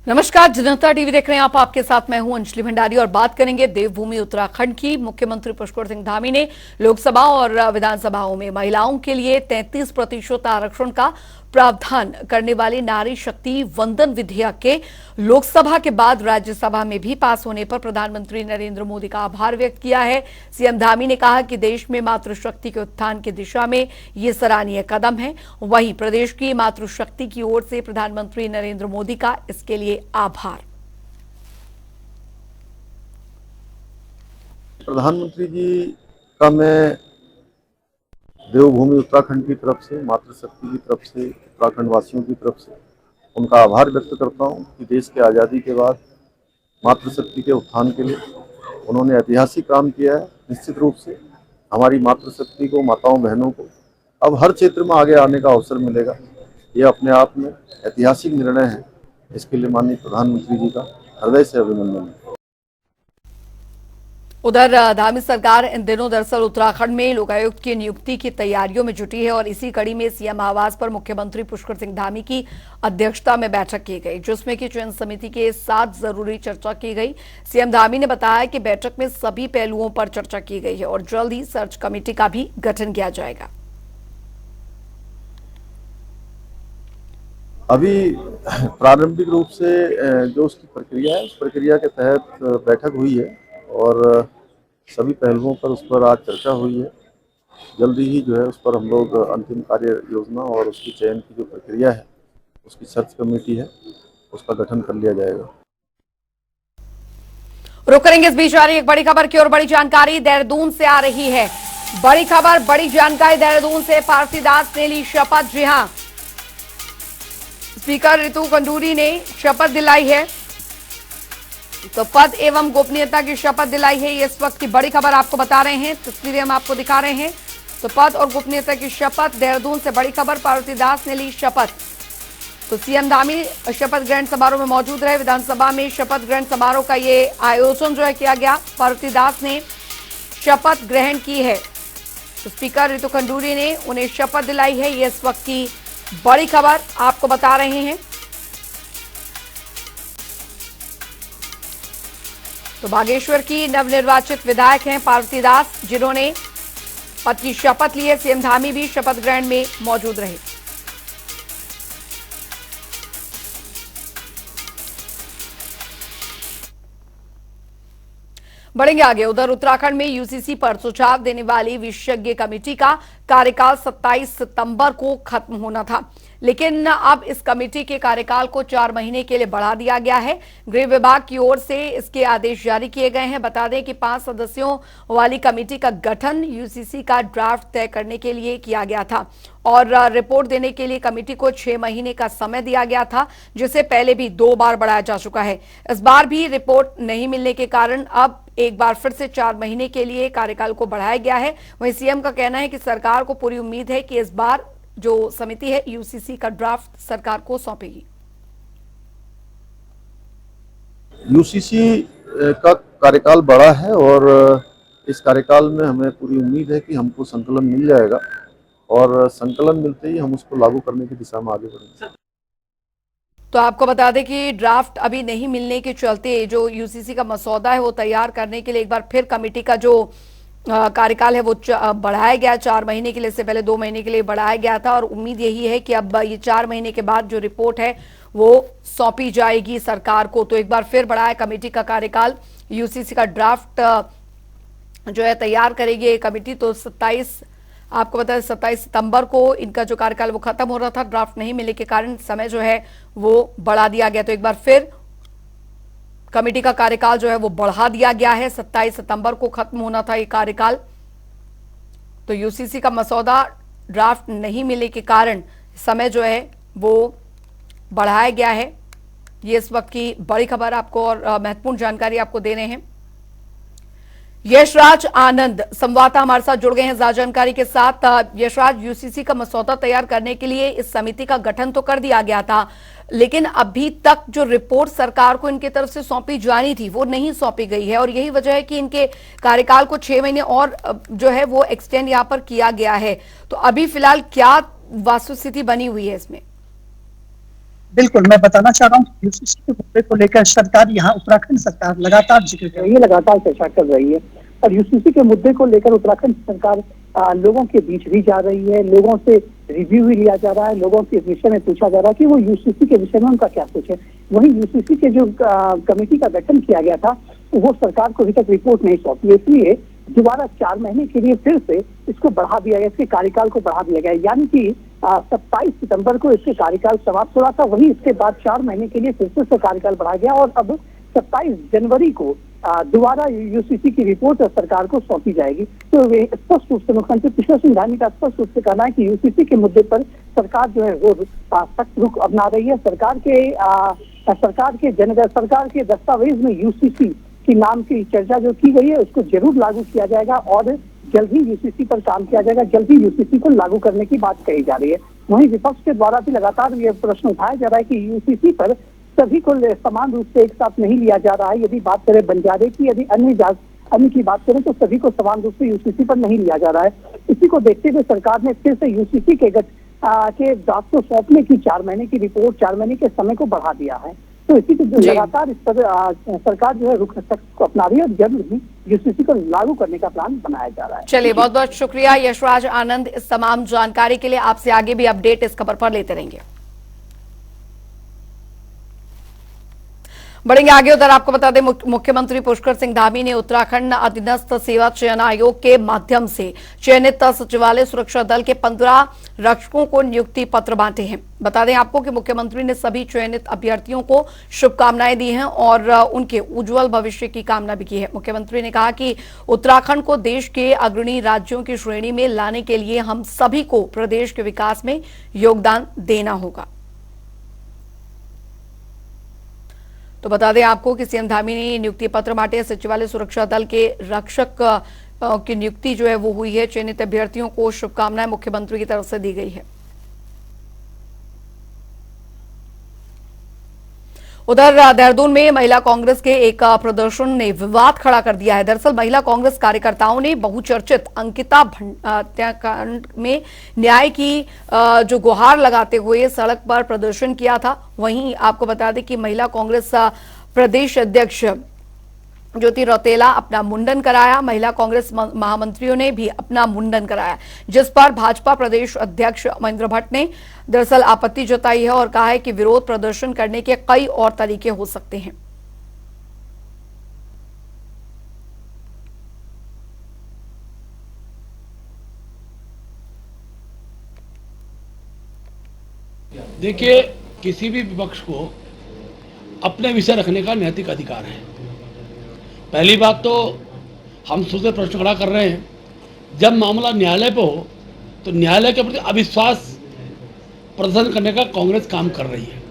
नमस्कार, जनता टीवी देख रहे हैं आप। आपके साथ मैं हूं अंजलि भंडारी और बात करेंगे देवभूमि उत्तराखंड की। मुख्यमंत्री पुष्कर सिंह धामी ने लोकसभा और विधानसभाओं में महिलाओं के लिए 33% आरक्षण का प्रावधान करने वाली नारी शक्ति वंदन विधेयक के लोकसभा के बाद राज्यसभा में भी पास होने पर प्रधानमंत्री नरेंद्र मोदी का आभार व्यक्त किया है। सीएम धामी ने कहा कि देश में मातृशक्ति के उत्थान की दिशा में ये सराहनीय कदम है। वहीं प्रदेश की मातृशक्ति की ओर से प्रधानमंत्री नरेंद्र मोदी का इसके लिए आभार। प्रधानमंत्री जी का मैं देवभूमि उत्तराखंड की तरफ से, मातृशक्ति की तरफ से, उत्तराखंड वासियों की तरफ से उनका आभार व्यक्त करता हूं कि देश के आज़ादी के बाद मातृशक्ति के उत्थान के लिए उन्होंने ऐतिहासिक काम किया है। निश्चित रूप से हमारी मातृशक्ति को, माताओं बहनों को अब हर क्षेत्र में आगे आने का अवसर मिलेगा। ये अपने आप में ऐतिहासिक निर्णय है। इसके लिए माननीय प्रधानमंत्री जी का हृदय से अभिनंदन है। उधर धामी सरकार इन दिनों दरअसल उत्तराखंड में लोकायुक्त की नियुक्ति की तैयारियों में जुटी है और इसी कड़ी में सीएम आवास पर मुख्यमंत्री पुष्कर सिंह धामी की अध्यक्षता में बैठक की गई, जिसमें कि चयन समिति के साथ जरूरी चर्चा की गई। सीएम धामी ने बताया कि बैठक में सभी पहलुओं पर चर्चा की गई है और जल्द ही सर्च कमेटी का भी गठन किया जाएगा। अभी प्रारंभिक रूप से जो उसकी प्रक्रिया है, उस प्रक्रिया के तहत बैठक हुई है और सभी पहलुओं पर उस पर आज चर्चा हुई है। जल्दी ही जो है उस पर हम लोग अंतिम कार्य योजना और उसकी चयन की जो प्रक्रिया है, उसकी सर्च कमेटी है, उसका गठन कर लिया जाएगा। रुक करेंगे इस बीच आ रही एक बड़ी खबर की और बड़ी जानकारी देहरादून से आ रही है। बड़ी खबर, बड़ी जानकारी देहरादून से। पारसीदास ने ली शपथ। जी हां, स्पीकर रितु खंडूरी ने शपथ दिलाई है, तो पद एवं गोपनीयता की शपथ दिलाई है। ये इस वक्त की बड़ी खबर आपको बता रहे हैं, तस्वीरें हम आपको दिखा रहे हैं। तो पद और गोपनीयता की शपथ, देहरादून से बड़ी खबर। पार्वतीदास ने ली शपथ। तो सीएम धामी शपथ ग्रहण समारोह में मौजूद रहे। विधानसभा में शपथ ग्रहण समारोह का ये आयोजन जो है किया गया। पार्वतीदास ने शपथ ग्रहण की है, तो स्पीकर रितु खंडूरी ने उन्हें शपथ दिलाई है। ये इस वक्त की बड़ी खबर आपको बता रहे हैं। तो बागेश्वर की नवनिर्वाचित विधायक हैं पार्वतीदास, जिन्होंने पद की शपथ ली है। सीएम धामी भी शपथ ग्रहण में मौजूद रहे। बढ़ेंगे आगे। उधर उत्तराखंड में यूसीसी पर सुझाव देने वाली विशेषज्ञ कमेटी का कार्यकाल 27 सितंबर को खत्म होना था, लेकिन अब इस कमेटी के कार्यकाल को 4 महीने के लिए बढ़ा दिया गया है। गृह विभाग की ओर से इसके आदेश जारी किए गए हैं। बता दें कि 5 सदस्यों वाली कमेटी का गठन यूसीसी का ड्राफ्ट तय करने के लिए किया गया था और रिपोर्ट देने के लिए कमेटी को 6 महीने का समय दिया गया था, जिसे पहले भी 2 बार बढ़ाया जा चुका है। इस बार भी रिपोर्ट नहीं मिलने के कारण अब एक बार फिर से 4 महीने के लिए कार्यकाल को बढ़ाया गया है। वहीं सीएम का कहना है कि सरकार को पूरी उम्मीद है कि इस बार जो समिति है यूसीसी का ड्राफ्ट सरकार को सौंपेगी। यूसीसी का कार्यकाल बड़ा है और इस कार्यकाल में हमें पूरी उम्मीद है कि हमको संकलन मिल जाएगा और संकलन मिलते ही हम उसको लागू करने की दिशा में आगे बढ़ेंगे। तो आपको बता दें कि ड्राफ्ट अभी नहीं मिलने के चलते जो यूसीसी का मसौदा है वो तैयार करने के लिए एक बार फिर कमेटी का जो कार्यकाल है वो बढ़ाया गया 4 महीने के लिए। इससे पहले 2 महीने के लिए बढ़ाया गया था और उम्मीद यही है कि अब ये 4 महीने के बाद जो रिपोर्ट है वो सौंपी जाएगी सरकार को। तो एक बार फिर बढ़ाया कमेटी का कार्यकाल। यूसीसी का ड्राफ्ट जो है तैयार करेगी कमेटी। तो 27 आपको बता दें 27 सितंबर को इनका जो कार्यकाल वो खत्म हो रहा था। ड्राफ्ट नहीं मिलने के कारण समय जो है वो बढ़ा दिया गया। तो एक बार फिर कमेटी का कार्यकाल जो है वो बढ़ा दिया गया है। 27 सितंबर को खत्म होना था ये कार्यकाल। तो यूसीसी का मसौदा ड्राफ्ट नहीं मिलने के कारण समय जो है वो बढ़ाया गया है। ये इस वक्त की बड़ी खबर आपको और महत्वपूर्ण जानकारी आपको दे रहे हैं। यशराज आनंद संवाददाता हमारे साथ जुड़ गए हैं ज्यादा जानकारी के साथ। यशराज, यूसीसी का मसौदा तैयार करने के लिए इस समिति का गठन तो कर दिया गया था, लेकिन अभी तक जो रिपोर्ट सरकार को इनकी तरफ से सौंपी जानी थी वो नहीं सौंपी गई है और यही वजह है कि इनके कार्यकाल को 6 महीने और जो है वो एक्सटेंड यहां पर किया गया है। तो अभी फिलहाल क्या वस्तुस्थिति बनी हुई है इसमें? बिल्कुल, मैं बताना चाह रहा हूँ कि यूसीसी के मुद्दे को लेकर सरकार यहाँ उत्तराखंड सरकार लगातार जिक्र कर रही है, लगातार चर्चा कर रही है और यूसीसी के मुद्दे को लेकर उत्तराखंड सरकार लोगों के बीच भी जा रही है, लोगों से रिव्यू भी लिया जा रहा है, लोगों के विषय में पूछा जा रहा है कि वो यूसीसी के विषय में उनका क्या सोच है। वहीं यूसीसी के जो कमेटी का गठन किया गया था वो सरकार को अभी तक रिपोर्ट नहीं सौंपी, इसलिए दोबारा 4 महीने के लिए फिर से इसको बढ़ा दिया गया, इसके कार्यकाल को बढ़ा दिया गया, यानी कि 27 सितंबर को इसके कार्यकाल समाप्त हो रहा था, वहीं इसके बाद 4 महीने के लिए फिर से इसका कार्यकाल बढ़ा गया और अब 27 जनवरी को दोबारा यूसीसी की रिपोर्ट सरकार को सौंपी जाएगी। तो वे स्पष्ट रूप से मुख्यमंत्री पुष्कर सिंह धामी का स्पष्ट रूप से कहना है कि यूसीसी के मुद्दे पर सरकार जो है वो सख्त रुख अपना रही है। सरकार के दस्तावेज में यूसीसी की नाम की चर्चा जो की गई है उसको जरूर लागू किया जाएगा और जल्द ही यूसीसी पर काम किया जाएगा, जल्द ही यूसीसी को लागू करने की बात कही जा रही है। वहीं विपक्ष के द्वारा भी लगातार ये प्रश्न उठाया जा रहा है कि यूसीसी पर सभी को समान रूप से एक साथ नहीं लिया जा रहा है। यदि बात करें बंजारे की, यदि अन्य की बात करें तो सभी को समान रूप से यूसीसी पर नहीं लिया जा रहा है। इसी को देखते हुए सरकार ने फिर से यूसीसी के ड्राफ्ट को सौंपने की 4 महीने की रिपोर्ट, 4 महीने के समय को बढ़ा दिया है। तो इसी को लगातार इस पर सरकार जो है रुख को अपना रही है और जल्द ही यूसीसी को लागू करने का प्लान बनाया जा रहा है। चलिए, बहुत बहुत शुक्रिया यशराज आनंद इस तमाम जानकारी के लिए। आपसे आगे भी अपडेट इस खबर पर लेते रहेंगे। बढ़ेंगे आगे। उधर आपको बता दें, मुख्यमंत्री पुष्कर सिंह धामी ने उत्तराखंड अधीनस्थ सेवा चयन आयोग के माध्यम से चयनित सचिवालय सुरक्षा दल के 15 रक्षकों को नियुक्ति पत्र बांटे हैं। बता दें आपको कि मुख्यमंत्री ने सभी चयनित अभ्यर्थियों को शुभकामनाएं दी हैं और उनके उज्जवल भविष्य की कामना भी की है। मुख्यमंत्री ने कहा कि उत्तराखंड को देश के अग्रणी राज्यों की श्रेणी में लाने के लिए हम सभी को प्रदेश के विकास में योगदान देना होगा। तो बता दें आपको कि सीएम धामी ने नियुक्ति पत्र बांटे। सचिवालय सुरक्षा दल के रक्षक की नियुक्ति जो है वो हुई है। चयनित अभ्यर्थियों को शुभकामनाएं मुख्यमंत्री की तरफ से दी गई है। उधर देहरादून में महिला कांग्रेस के एक प्रदर्शन ने विवाद खड़ा कर दिया है। दरअसल महिला कांग्रेस कार्यकर्ताओं ने बहुचर्चित अंकिता हत्याकांड में न्याय की जो गुहार लगाते हुए सड़क पर प्रदर्शन किया था। वहीं आपको बता दें कि महिला कांग्रेस प्रदेश अध्यक्ष ज्योति रौतेला अपना मुंडन कराया। महिला कांग्रेस महामंत्रियों ने भी अपना मुंडन कराया, जिस पर भाजपा प्रदेश अध्यक्ष महेंद्र भट्ट ने दरअसल आपत्ति जताई है और कहा है कि विरोध प्रदर्शन करने के कई और तरीके हो सकते हैं। देखिए, किसी भी विपक्ष को अपने विषय रखने का नैतिक अधिकार है। पहली बात तो हम खुद प्रश्न खड़ा कर रहे हैं, जब मामला न्यायालय पे हो तो न्यायालय के प्रति अविश्वास प्रदर्शन करने का कांग्रेस काम कर रही है।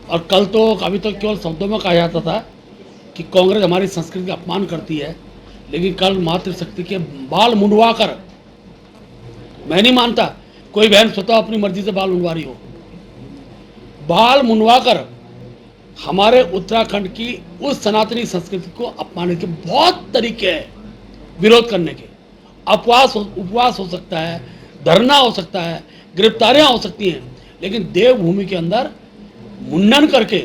और कल तो अभी तो केवल शब्दों में कहा जाता था कि कांग्रेस हमारी संस्कृति का अपमान करती है, लेकिन कल मातृशक्ति के बाल मुंडवा कर, मैं नहीं मानता कोई बहन स्वतः अपनी मर्जी से बाल मुंडवा रही हो, बाल मुंडवा कर हमारे उत्तराखंड की उस सनातनी संस्कृति को अपनाने के बहुत तरीके हैं विरोध करने के। उपवास हो सकता है, धरना हो सकता है, गिरफ्तारियां हो सकती हैं, लेकिन देवभूमि के अंदर मुंडन करके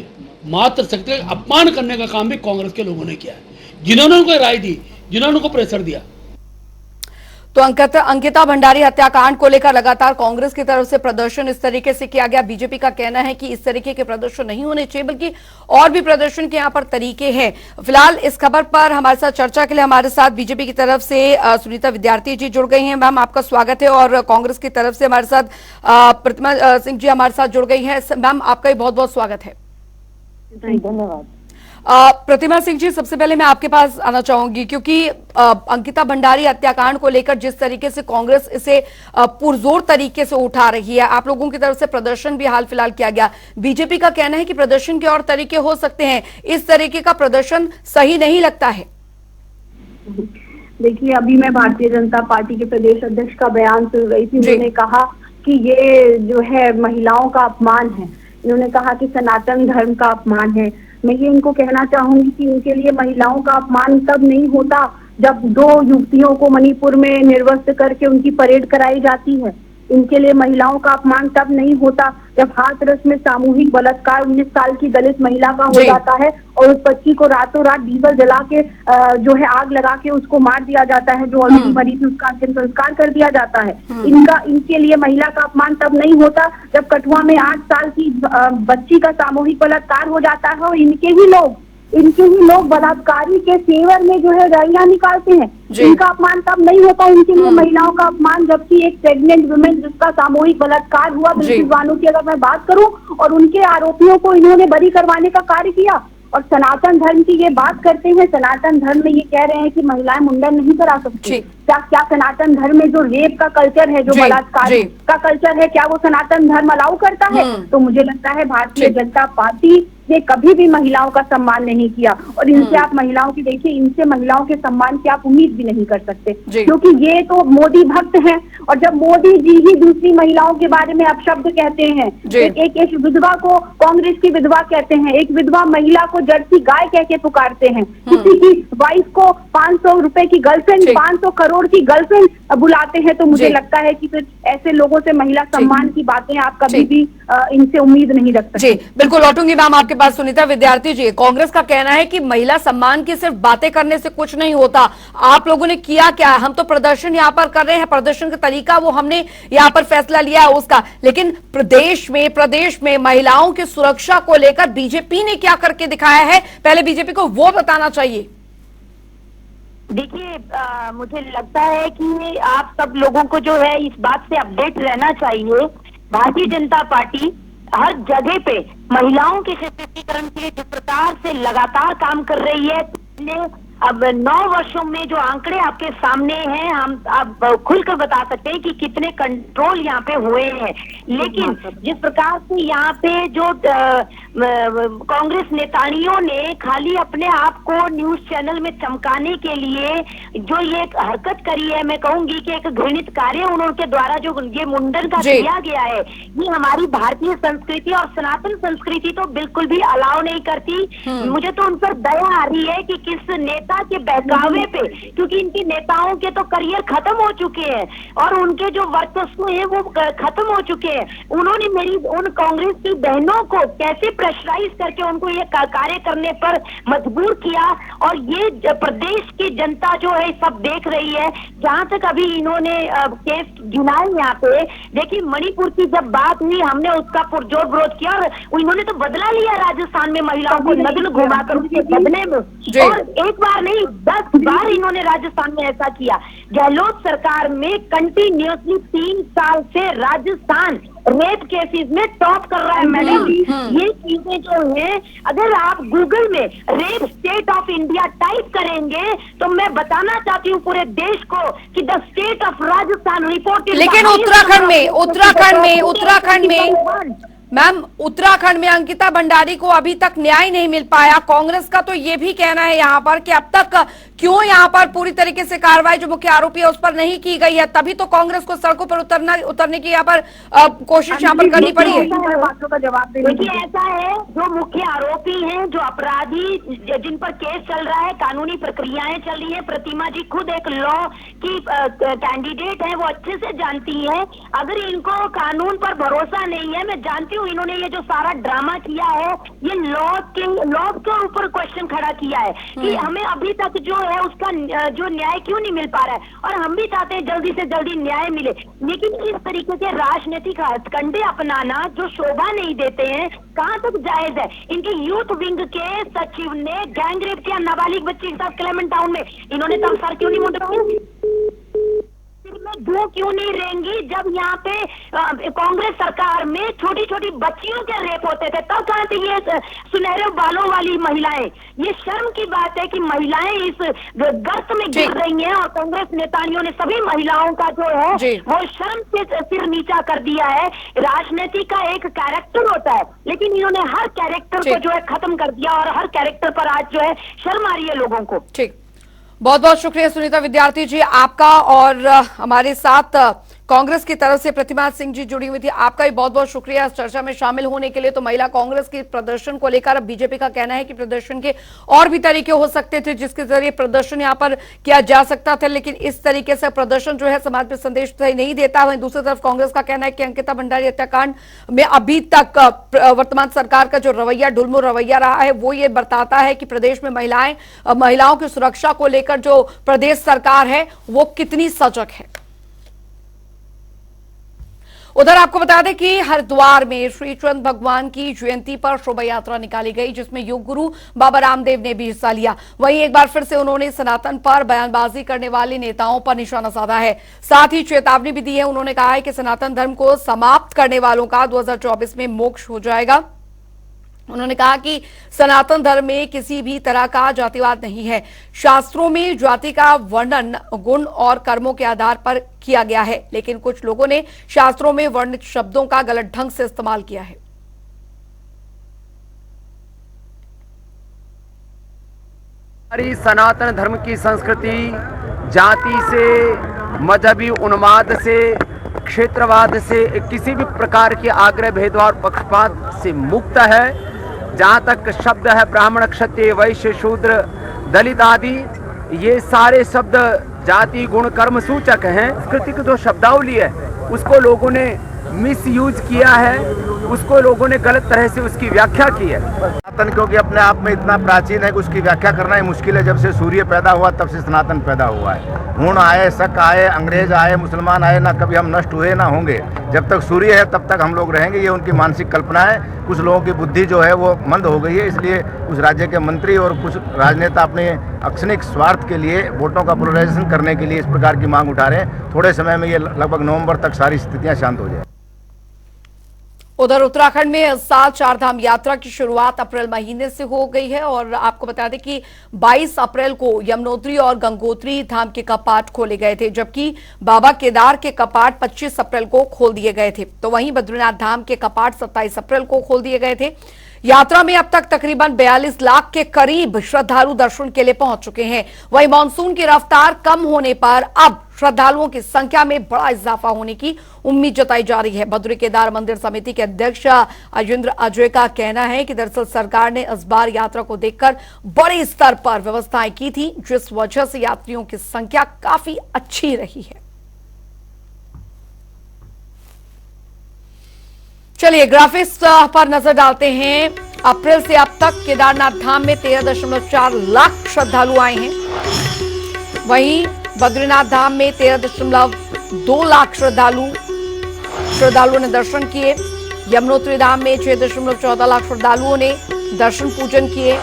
मातृशक्ति का अपमान करने का काम भी कांग्रेस के लोगों ने किया है, जिन्होंने उनको राय दी, जिन्होंने उनको प्रेशर दिया। तो अंकिता भंडारी हत्याकांड को लेकर लगातार कांग्रेस की तरफ से प्रदर्शन इस तरीके से किया गया। बीजेपी का कहना है कि इस तरीके के प्रदर्शन नहीं होने चाहिए, बल्कि और भी प्रदर्शन के यहाँ पर तरीके हैं। फिलहाल इस खबर पर हमारे साथ चर्चा के लिए हमारे साथ बीजेपी की तरफ से सुनीता विद्यार्थी जी जुड़ गई हैं। मैम, आपका स्वागत है। और कांग्रेस की तरफ से हमारे साथ प्रतिमा सिंह जी हमारे साथ जुड़ गई है। मैम, आपका भी बहुत बहुत स्वागत है। धन्यवाद। प्रतिमा सिंह जी, सबसे पहले मैं आपके पास आना चाहूंगी, क्योंकि अंकिता भंडारी हत्याकांड को लेकर जिस तरीके से कांग्रेस इसे पुरजोर तरीके से उठा रही है, आप लोगों की तरफ से प्रदर्शन भी हाल फिलहाल किया गया। बीजेपी का कहना है कि प्रदर्शन के और तरीके हो सकते हैं, इस तरीके का प्रदर्शन सही नहीं लगता है। देखिए, अभी मैं भारतीय जनता पार्टी के प्रदेश अध्यक्ष का बयान सुन रही थी। उन्होंने कहा कि ये जो है महिलाओं का अपमान है, इन्होंने कहा कि सनातन धर्म का अपमान है। मैं ये इनको कहना चाहूंगी कि उनके लिए महिलाओं का अपमान तब नहीं होता जब 2 युवतियों को मणिपुर में निर्वस्त्र करके उनकी परेड कराई जाती है। इनके लिए महिलाओं का अपमान तब नहीं होता जब हाथरस में सामूहिक बलात्कार 19 साल की दलित महिला का हो जाता है और उस बच्ची को रातों रात डीजल जला के जो है आग लगा के उसको मार दिया जाता है, जो ऑलरेडी मरी थी उसका अंतिम संस्कार कर दिया जाता है। इनके लिए महिला का अपमान तब नहीं होता जब कठुआ में 8 साल की बच्ची का सामूहिक बलात्कार हो जाता है और इनके ही लोग बलात्कारी के फेवर में जो है रैलियां निकालते हैं। इनका अपमान तब नहीं होता इनके लिए महिलाओं का अपमान, जबकि एक प्रेग्नेंट वुमेन जिसका सामूहिक बलात्कार हुआ, बिल्किस बानो की अगर मैं बात करूं, और उनके आरोपियों को इन्होंने बरी करवाने का कार्य किया। और सनातन धर्म की ये बात करते हैं, सनातन धर्म में ये कह रहे हैं कि महिलाएं मुंडन नहीं करा सकती। क्या सनातन धर्म में जो रेप का कल्चर है, जो बलात्कार का कल्चर है, क्या वो सनातन धर्म अलाउ करता है? तो मुझे लगता है भारतीय जनता पार्टी ने कभी भी महिलाओं का सम्मान नहीं किया। और इनसे आप महिलाओं की देखिए, इनसे महिलाओं के सम्मान की आप उम्मीद भी नहीं कर सकते, क्योंकि ये तो मोदी भक्त हैं। और जब मोदी जी ही दूसरी महिलाओं के बारे में अपशब्द कहते हैं, एक विधवा को कांग्रेस की विधवा कहते हैं, एक विधवा महिला को जर्सी गाय कह के पुकारते हैं, किसी की वाइफ को 500 रुपए की गर्लफ्रेंड, 500 करोड़ की गर्लफ्रेंड बुलाते हैं, तो मुझे लगता है कि फिर ऐसे लोगों से महिला सम्मान की बातें आप कभी भी इनसे उम्मीद नहीं रख सकते। बिल्कुल लौटूंगी मैम आपके पास। सुनीता विद्यार्थी जी, कांग्रेस का कहना है कि महिला सम्मान की सिर्फ बातें करने से कुछ नहीं होता। आप लोगों ने किया क्या? हम तो प्रदर्शन यहाँ पर कर रहे हैं, प्रदर्शन का तरीका वो हमने यहाँ पर फैसला लिया है उसका, लेकिन प्रदेश में महिलाओं की सुरक्षा को लेकर बीजेपी ने क्या करके दिखाया है, पहले बीजेपी को वो बताना चाहिए। देखिए, मुझे लगता है कि आप सब लोगों को जो है इस बात से अपडेट रहना चाहिए। भारतीय जनता पार्टी हर जगह पे महिलाओं के सशक्तिकरण के लिए जिस प्रकार से लगातार काम कर रही है, अब 9 वर्षों में जो आंकड़े आपके सामने हैं, हम आप खुलकर बता सकते हैं कि कितने कंट्रोल यहाँ पे हुए हैं। लेकिन जिस प्रकार से यहाँ पे जो कांग्रेस नेताओं ने खाली अपने आप को न्यूज चैनल में चमकाने के लिए जो ये हरकत करी है, मैं कहूंगी कि एक घृणित कार्य उनके द्वारा जो ये मुंडन का किया गया है, ये हमारी भारतीय संस्कृति और सनातन संस्कृति तो बिल्कुल भी अलाउ नहीं करती। मुझे तो उन पर दया आ रही है कि किस नेता के बहकावे पे, क्योंकि इनके नेताओं के तो करियर खत्म हो चुके हैं और उनके जो वर्चस्व है वो खत्म हो चुके हैं। उन्होंने मेरी उन कांग्रेस की बहनों को कैसे प्रेशराइज करके उनको ये कार्य करने पर मजबूर किया, और ये प्रदेश की जनता जो है सब देख रही है। जहां तक अभी इन्होंने केस गिनाए यहाँ पे, देखिए मणिपुर की जब बात हुई, हमने उसका पुरजोर विरोध किया और इन्होंने तो बदला लिया राजस्थान में महिलाओं को नग्न घुमाकर उसके बदले में, और एक बार नहीं 10 बार इन्होंने राजस्थान में ऐसा किया। गहलोत सरकार में कंटिन्यूसली 3 साल से राजस्थान रेप केसेस में टॉप कर रहा है। मैडम, ये चीजें जो है, अगर आप गूगल में rape state of India type करेंगे तो मैं बताना चाहती हूँ पूरे देश को कि the state of Rajasthan reported. लेकिन उत्तराखंड में मैम, उत्तराखंड में अंकिता भंडारी को अभी तक न्याय नहीं मिल पाया। कांग्रेस का तो ये भी कहना है यहाँ पर कि अब तक क्यों यहाँ पर पूरी तरीके से कार्रवाई जो मुख्य आरोपी है उस पर नहीं की गई है, तभी तो कांग्रेस को सड़कों पर उतरने की यहाँ पर कोशिश यहाँ पर करनी पड़ी है। बातों का जवाब देखिए, ऐसा है, जो मुख्य आरोपी हैं, जो अपराधी जिन पर केस चल रहा है, कानूनी प्रक्रियाएं चल रही है, प्रतिमा जी खुद एक लॉ की कैंडिडेट है, वो अच्छे से जानती है। अगर इनको कानून पर भरोसा नहीं है, मैं जानती हूँ इन्होंने ये जो सारा ड्रामा किया है, ये लॉ के ऊपर क्वेश्चन खड़ा किया है कि हमें अभी तक जो है उसका जो न्याय क्यों नहीं मिल पा रहा है, और हम भी चाहते हैं जल्दी से जल्दी न्याय मिले। लेकिन इस तरीके के राजनीतिक हथकंडे अपनाना जो शोभा नहीं देते हैं, कहां तक जायज है? इनके यूथ विंग के सचिव ने गैंगरेप किया नाबालिग बच्ची के साथ क्लेमेंट टाउन में, इन्होंने तब सर क्यों नहीं मुंडवाया? वो क्यों नहीं रहेंगी जब यहाँ पे कांग्रेस सरकार में छोटी छोटी बच्चियों के रेप होते थे, तब कहाँ थे ये सुनहरे बालों वाली महिलाएं? ये शर्म की बात है कि महिलाएं इस गर्त में गिर रही हैं, और कांग्रेस नेताओं ने सभी महिलाओं का जो है वो शर्म से सिर नीचा कर दिया है। राजनीति का एक कैरेक्टर होता है, लेकिन इन्होंने हर कैरेक्टर को जो है खत्म कर दिया, और हर कैरेक्टर पर आज जो है शर्म आ रही है लोगों को। ठीक, बहुत बहुत शुक्रिया सुनीता विद्यार्थी जी आपका, और हमारे साथ कांग्रेस की तरफ से प्रतिमा सिंह जी जुड़ी हुई थी। आपका भी बहुत बहुत शुक्रिया इस चर्चा में शामिल होने के लिए। तो महिला कांग्रेस के प्रदर्शन को लेकर अब बीजेपी का कहना है कि प्रदर्शन के और भी तरीके हो सकते थे जिसके जरिए प्रदर्शन यहां पर किया जा सकता था, लेकिन इस तरीके से प्रदर्शन जो है समाज में संदेश नहीं देता। वहीं दूसरी तरफ कांग्रेस का कहना है कि अंकिता भंडारी हत्याकांड में अभी तक वर्तमान सरकार का जो रवैया, ढुलमुल रवैया रहा है, वो ये बताता है कि प्रदेश में महिलाओं की सुरक्षा को लेकर जो प्रदेश सरकार है वो कितनी सजग है। उधर आपको बता दें कि हरिद्वार में श्री चंद भगवान की जयंती पर शोभा यात्रा निकाली गई जिसमें योग गुरु बाबा रामदेव ने भी हिस्सा लिया। वहीं एक बार फिर से उन्होंने सनातन पर बयानबाजी करने वाले नेताओं पर निशाना साधा है, साथ ही चेतावनी भी दी है। उन्होंने कहा है कि सनातन धर्म को समाप्त करने वालों का 2024 में मोक्ष हो जाएगा। उन्होंने कहा कि सनातन धर्म में किसी भी तरह का जातिवाद नहीं है। शास्त्रों में जाति का वर्णन गुण और कर्मों के आधार पर किया गया है, लेकिन कुछ लोगों ने शास्त्रों में वर्णित शब्दों का गलत ढंग से इस्तेमाल किया है। हमारी सनातन धर्म की संस्कृति जाति से, मजहबी उन्माद से, क्षेत्रवाद से, किसी भी प्रकार के आग्रह, भेदभाव, पक्षपात से मुक्त है। जहाँ तक शब्द है ब्राह्मण, क्षत्रिय, वैश्य, शूद्र, दलित आदि, ये सारे शब्द जाति, गुण, कर्म सूचक हैं। संस्कृति की जो शब्दावली है उसको लोगों ने मिस यूज किया है, उसको लोगों ने गलत तरह से उसकी व्याख्या की है। सनातन क्योंकि अपने आप में इतना प्राचीन है कि उसकी व्याख्या करना ही मुश्किल है। जब से सूर्य पैदा हुआ तब से सनातन पैदा हुआ है। हूण आए, शक आए, अंग्रेज आए, मुसलमान आए, ना कभी हम नष्ट हुए ना होंगे। जब तक सूर्य है तब तक हम लोग रहेंगे। ये उनकी मानसिक कल्पना है। कुछ लोगों की बुद्धि जो है वो मंद हो गई है, इसलिए कुछ राज्य के मंत्री और कुछ राजनेता अपने अक्षणिक स्वार्थ के लिए, वोटों का पोलराइजेशन करने के लिए इस प्रकार की मांग उठा रहे हैं। थोड़े समय में ये लगभग नवंबर तक सारी स्थितियां शांत हो जाए। उधर उत्तराखंड में इस साल चारधाम यात्रा की शुरुआत अप्रैल महीने से हो गई है और आपको बता दें कि 22 अप्रैल को यमुनोत्री और गंगोत्री धाम के कपाट खोले गए थे, जबकि बाबा केदार के कपाट 25 अप्रैल को खोल दिए गए थे। तो वहीं बद्रीनाथ धाम के कपाट 27 अप्रैल को खोल दिए गए थे। यात्रा में अब तक तकरीबन 42 लाख के करीब श्रद्धालु दर्शन के लिए पहुंच चुके हैं। वहीं मानसून की रफ्तार कम होने पर अब श्रद्धालुओं की संख्या में बड़ा इजाफा होने की उम्मीद जताई जा रही है। बद्री केदार मंदिर समिति के अध्यक्ष अजेंद्र अजय का कहना है कि दरअसल सरकार ने इस बार यात्रा को देखकर बड़े स्तर पर व्यवस्थाएं की थी, जिस वजह से यात्रियों की संख्या काफी अच्छी रही है। चलिए ग्राफिक्स पर नजर डालते हैं। अप्रैल से अब तक केदारनाथ धाम में 13.4 लाख श्रद्धालु आए हैं। वहीं बद्रीनाथ धाम में 13.2 लाख श्रद्धालुओं ने दर्शन किए। यमुनोत्री धाम में 6.14 लाख श्रद्धालुओं ने दर्शन पूजन किए।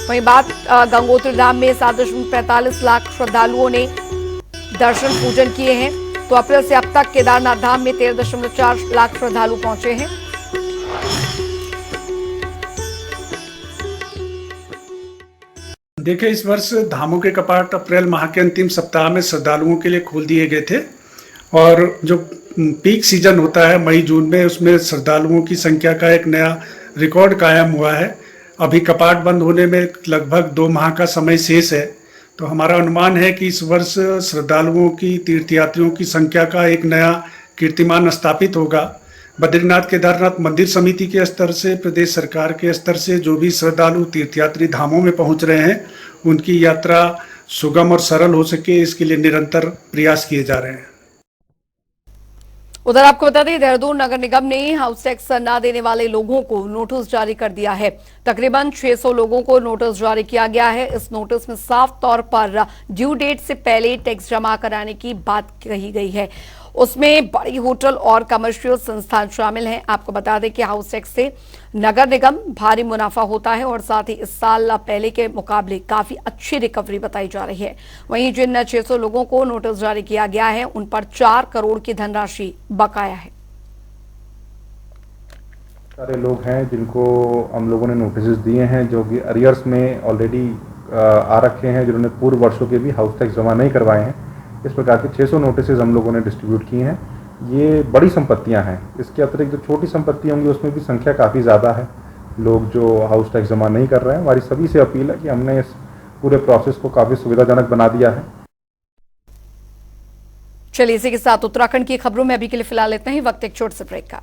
वहीं बात गंगोत्री धाम में 7.45 लाख श्रद्धालुओं ने दर्शन पूजन किए हैं। तो अप्रैल से अब तक केदारनाथ धाम में 13.4 लाख श्रद्धालु पहुंचे हैं। देखिए, इस वर्ष धामों के कपाट अप्रैल माह के अंतिम सप्ताह में श्रद्धालुओं के लिए खोल दिए गए थे और जो पीक सीजन होता है मई जून में, उसमें श्रद्धालुओं की संख्या का एक नया रिकॉर्ड कायम हुआ है। अभी कपाट बंद होने में लगभग 2 माह का समय शेष है। तो हमारा अनुमान है कि इस वर्ष श्रद्धालुओं की, तीर्थयात्रियों की संख्या का एक नया कीर्तिमान स्थापित होगा। बद्रीनाथ केदारनाथ मंदिर समिति के स्तर से, प्रदेश सरकार के स्तर से जो भी श्रद्धालु तीर्थयात्री धामों में पहुंच रहे हैं, उनकी यात्रा सुगम और सरल हो सके, इसके लिए निरंतर प्रयास किए जा रहे हैं। उधर आपको बता दें, देहरादून नगर निगम ने हाउस टैक्स न देने वाले लोगों को नोटिस जारी कर दिया है। तकरीबन 600 लोगों को नोटिस जारी किया गया है। इस नोटिस में साफ तौर पर ड्यू डेट से पहले टैक्स जमा कराने की बात कही गई है। उसमें बड़ी होटल और कमर्शियल संस्थान शामिल हैं। आपको बता दें कि हाउस टैक्स से नगर निगम भारी मुनाफा होता है और साथ ही इस साल पहले के मुकाबले काफी अच्छी रिकवरी बताई जा रही है। वहीं जिन 600 लोगों को नोटिस जारी किया गया है, उन पर 4 करोड़ की धनराशि बकाया है। सारे लोग हैं जिनको हम लोगों ने नोटिस दिए हैं, जो कि अरियर्स में ऑलरेडी आ रखे हैं, जिन्होंने पूर्व वर्षों के भी हाउस टैक्स जमा नहीं करवाए हैं। इस प्रकार के 600 नोटिस हम लोगों ने डिस्ट्रीब्यूट किए हैं। ये बड़ी संपत्तियां हैं। इसके अतिरिक्त जो छोटी संपत्ति होंगी उसमें भी संख्या काफ़ी ज़्यादा है, लोग जो हाउस टैक्स जमा नहीं कर रहे हैं। हमारी सभी से अपील है कि हमने इस पूरे प्रोसेस को काफ़ी सुविधाजनक बना दिया है। चलिए इसी के साथ उत्तराखंड की खबरों में अभी के लिए फिलहाल इतना ही। वक्त एक छोटे से ब्रेक का।